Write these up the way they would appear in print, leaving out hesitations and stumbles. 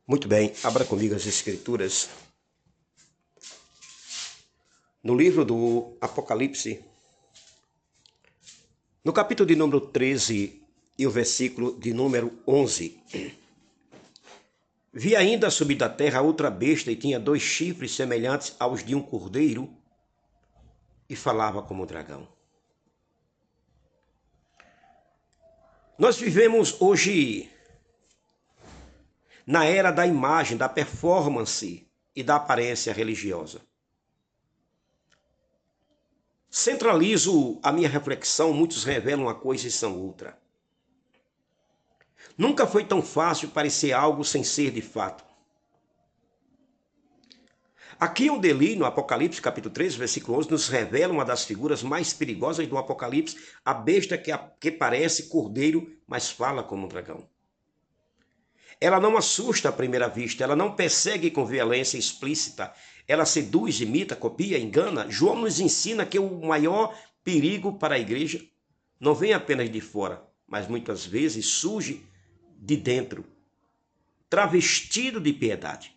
Muito bem, abra comigo as Escrituras. No livro do Apocalipse, no capítulo de número 13 e o versículo de número 11. Vi ainda subir da terra outra besta e tinha 2 chifres semelhantes aos de um cordeiro e falava como um dragão. Nós vivemos hoje na era da imagem, da performance e da aparência religiosa. Centralizo a minha reflexão, muitos revelam uma coisa e são outra. Nunca foi tão fácil parecer algo sem ser de fato. Aqui onde li no Apocalipse, capítulo 13, versículo 11, nos revela uma das figuras mais perigosas do Apocalipse, a besta que parece cordeiro, mas fala como um dragão. Ela não assusta à primeira vista, ela não persegue com violência explícita, ela seduz, imita, copia, engana. João nos ensina que o maior perigo para a igreja não vem apenas de fora, mas muitas vezes surge de dentro, travestido de piedade.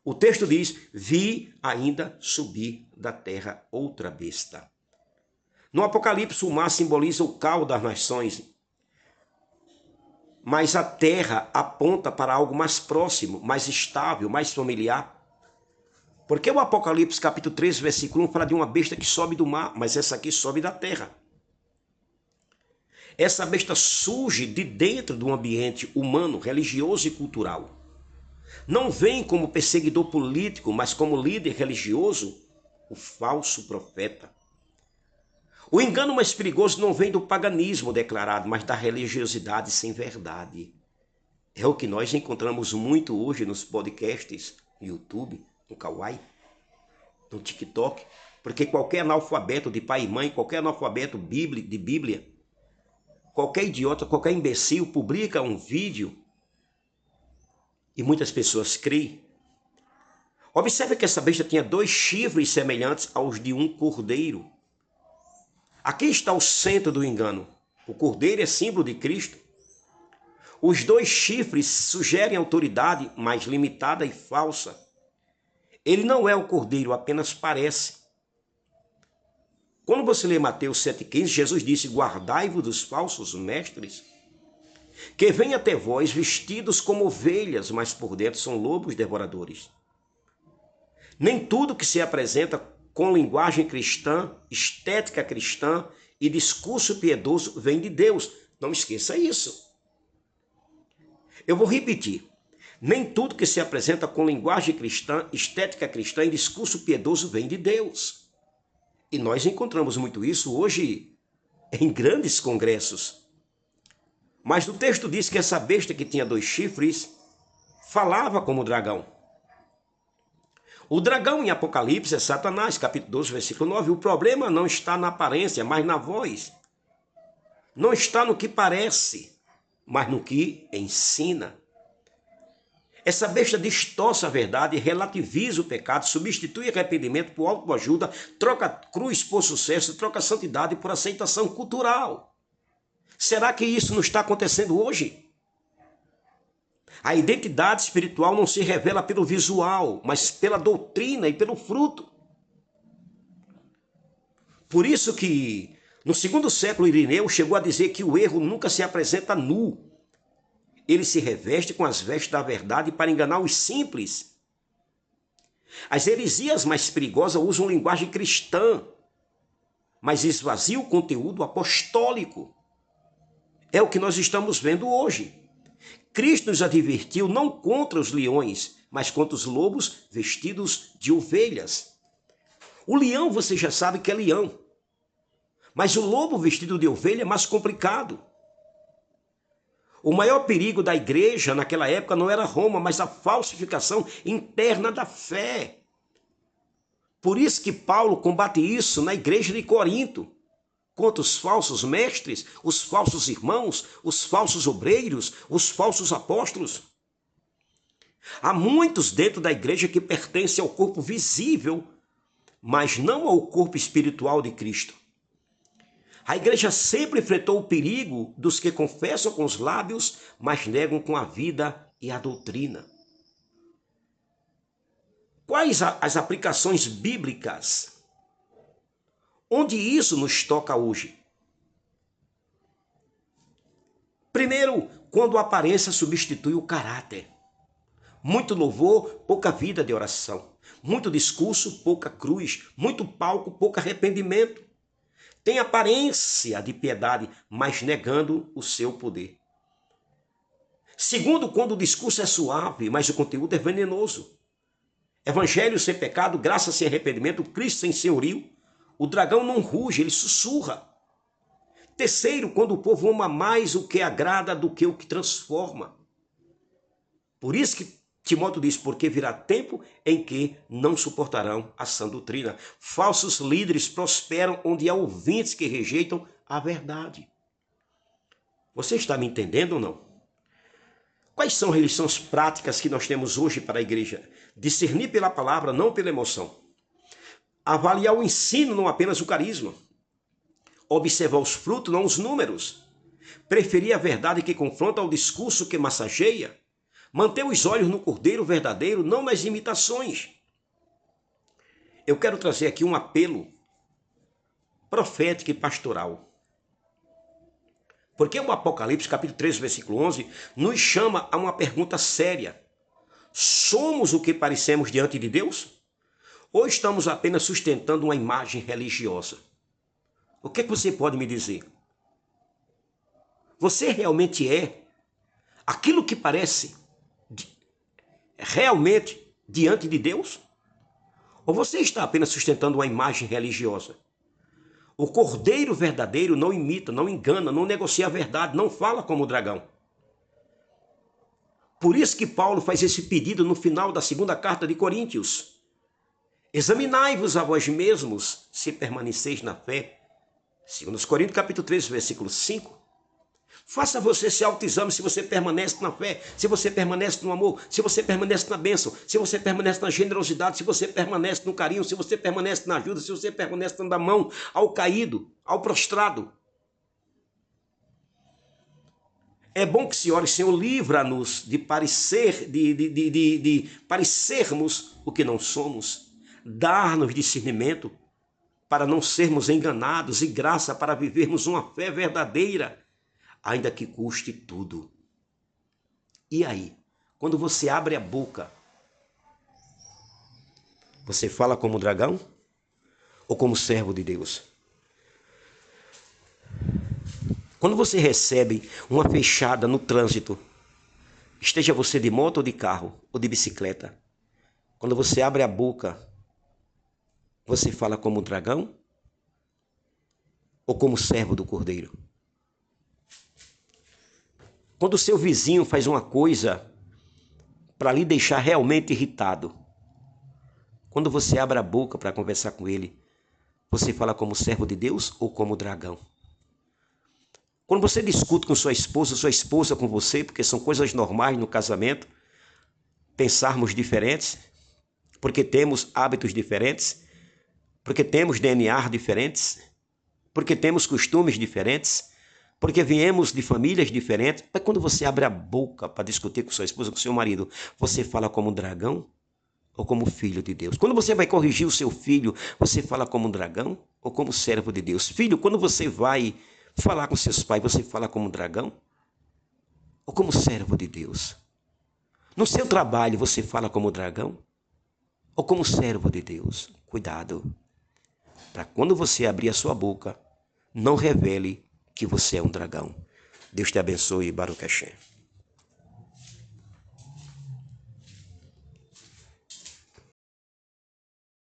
O texto diz: vi ainda subir da terra outra besta. No Apocalipse, o mar simboliza o caos das nações, mas a terra aponta para algo mais próximo, mais estável, mais familiar. Porque o Apocalipse capítulo 13, versículo 1 fala de uma besta que sobe do mar, mas essa aqui sobe da terra. Essa besta surge de dentro do ambiente humano, religioso e cultural. Não vem como perseguidor político, mas como líder religioso, o falso profeta. O engano mais perigoso não vem do paganismo declarado, mas da religiosidade sem verdade. É o que nós encontramos muito hoje nos podcasts, no YouTube, no Kawaii, no TikTok, porque qualquer analfabeto de pai e mãe, qualquer analfabeto de Bíblia, qualquer idiota, qualquer imbecil publica um vídeo e muitas pessoas creem. Observe que essa besta tinha 2 chifres semelhantes aos de um cordeiro. Aqui está o centro do engano. O cordeiro é símbolo de Cristo. Os 2 chifres sugerem autoridade, mas limitada e falsa. Ele não é o cordeiro, apenas parece. Quando você lê Mateus 7,15, Jesus disse: guardai-vos dos falsos mestres, que vêm até vós vestidos como ovelhas, mas por dentro são lobos devoradores. Nem tudo que se apresenta com linguagem cristã, estética cristã e discurso piedoso vem de Deus. Não esqueça isso. Eu vou repetir. Nem tudo que se apresenta com linguagem cristã, estética cristã e discurso piedoso vem de Deus. E nós encontramos muito isso hoje em grandes congressos. Mas o texto diz que essa besta que tinha 2 chifres falava como dragão. O dragão em Apocalipse é Satanás, capítulo 12, versículo 9. O problema não está na aparência, mas na voz. Não está no que parece, mas no que ensina. Essa besta distorce a verdade, relativiza o pecado, substitui arrependimento por autoajuda, troca cruz por sucesso, troca santidade por aceitação cultural. Será que isso não está acontecendo hoje? A identidade espiritual não se revela pelo visual, mas pela doutrina e pelo fruto. Por isso que no 2º século Irineu chegou a dizer que o erro nunca se apresenta nu. Ele se reveste com as vestes da verdade para enganar os simples. As heresias mais perigosas usam linguagem cristã, mas esvaziam o conteúdo apostólico. É o que nós estamos vendo hoje. Cristo nos advertiu não contra os leões, mas contra os lobos vestidos de ovelhas. O leão você já sabe que é leão, mas o lobo vestido de ovelha é mais complicado. O maior perigo da igreja naquela época não era Roma, mas a falsificação interna da fé. Por isso que Paulo combate isso na igreja de Corinto, contra os falsos mestres, os falsos irmãos, os falsos obreiros, os falsos apóstolos. Há muitos dentro da igreja que pertencem ao corpo visível, mas não ao corpo espiritual de Cristo. A igreja sempre enfrentou o perigo dos que confessam com os lábios, mas negam com a vida e a doutrina. Quais as aplicações bíblicas? Onde isso nos toca hoje? Primeiro, quando a aparência substitui o caráter. Muito louvor, pouca vida de oração. Muito discurso, pouca cruz. Muito palco, pouco arrependimento. Tem aparência de piedade, mas negando o seu poder. Segundo, quando o discurso é suave, mas o conteúdo é venenoso. Evangelho sem pecado, graça sem arrependimento, Cristo sem senhorio. O dragão não ruge, ele sussurra. Terceiro, quando o povo ama mais o que agrada do que o que transforma. Por isso que Timóteo diz, porque virá tempo em que não suportarão a sã doutrina. Falsos líderes prosperam onde há ouvintes que rejeitam a verdade. Você está me entendendo ou não? Quais são as lições práticas que nós temos hoje para a igreja? Discernir pela palavra, não pela emoção. Avaliar o ensino, não apenas o carisma. Observar os frutos, não os números. Preferir a verdade que confronta ao discurso que massageia. Manter os olhos no Cordeiro verdadeiro, não nas imitações. Eu quero trazer aqui um apelo profético e pastoral. Porque o Apocalipse, capítulo 13, versículo 11, nos chama a uma pergunta séria. Somos o que parecemos diante de Deus? Ou estamos apenas sustentando uma imagem religiosa? O que é que você pode me dizer? Você realmente é aquilo que parece realmente diante de Deus? Ou você está apenas sustentando uma imagem religiosa? O Cordeiro verdadeiro não imita, não engana, não negocia a verdade, não fala como o dragão. Por isso que Paulo faz esse pedido no final da segunda carta de Coríntios. Examinai-vos a vós mesmos, se permaneceis na fé. 2 Coríntios capítulo 13, versículo 5. Faça você esse autoexame se você permanece na fé, se você permanece no amor, se você permanece na bênção, se você permanece na generosidade, se você permanece no carinho, se você permanece na ajuda, se você permanece dando a mão ao caído, ao prostrado. É bom que se ore, Senhor, livra-nos de parecermos o que não somos, dar-nos discernimento para não sermos enganados e graça para vivermos uma fé verdadeira, ainda que custe tudo. E aí, quando você abre a boca, você fala como dragão ou como servo de Deus? Quando você recebe uma fechada no trânsito, esteja você de moto ou de carro ou de bicicleta, quando você abre a boca, você fala como dragão ou como servo do Cordeiro? Quando o seu vizinho faz uma coisa para lhe deixar realmente irritado, quando você abre a boca para conversar com ele, você fala como servo de Deus ou como dragão? Quando você discute com sua esposa com você, porque são coisas normais no casamento, pensarmos diferentes, porque temos hábitos diferentes, porque temos DNA diferentes, porque temos costumes diferentes, porque viemos de famílias diferentes. Mas quando você abre a boca para discutir com sua esposa, com seu marido, você fala como um dragão ou como filho de Deus? Quando você vai corrigir o seu filho, você fala como um dragão ou como servo de Deus? Filho, quando você vai falar com seus pais, você fala como um dragão ou como servo de Deus? No seu trabalho, você fala como dragão ou como servo de Deus? Cuidado, para quando você abrir a sua boca, não revele que você é um dragão. Deus te abençoe, Baruch Hashem.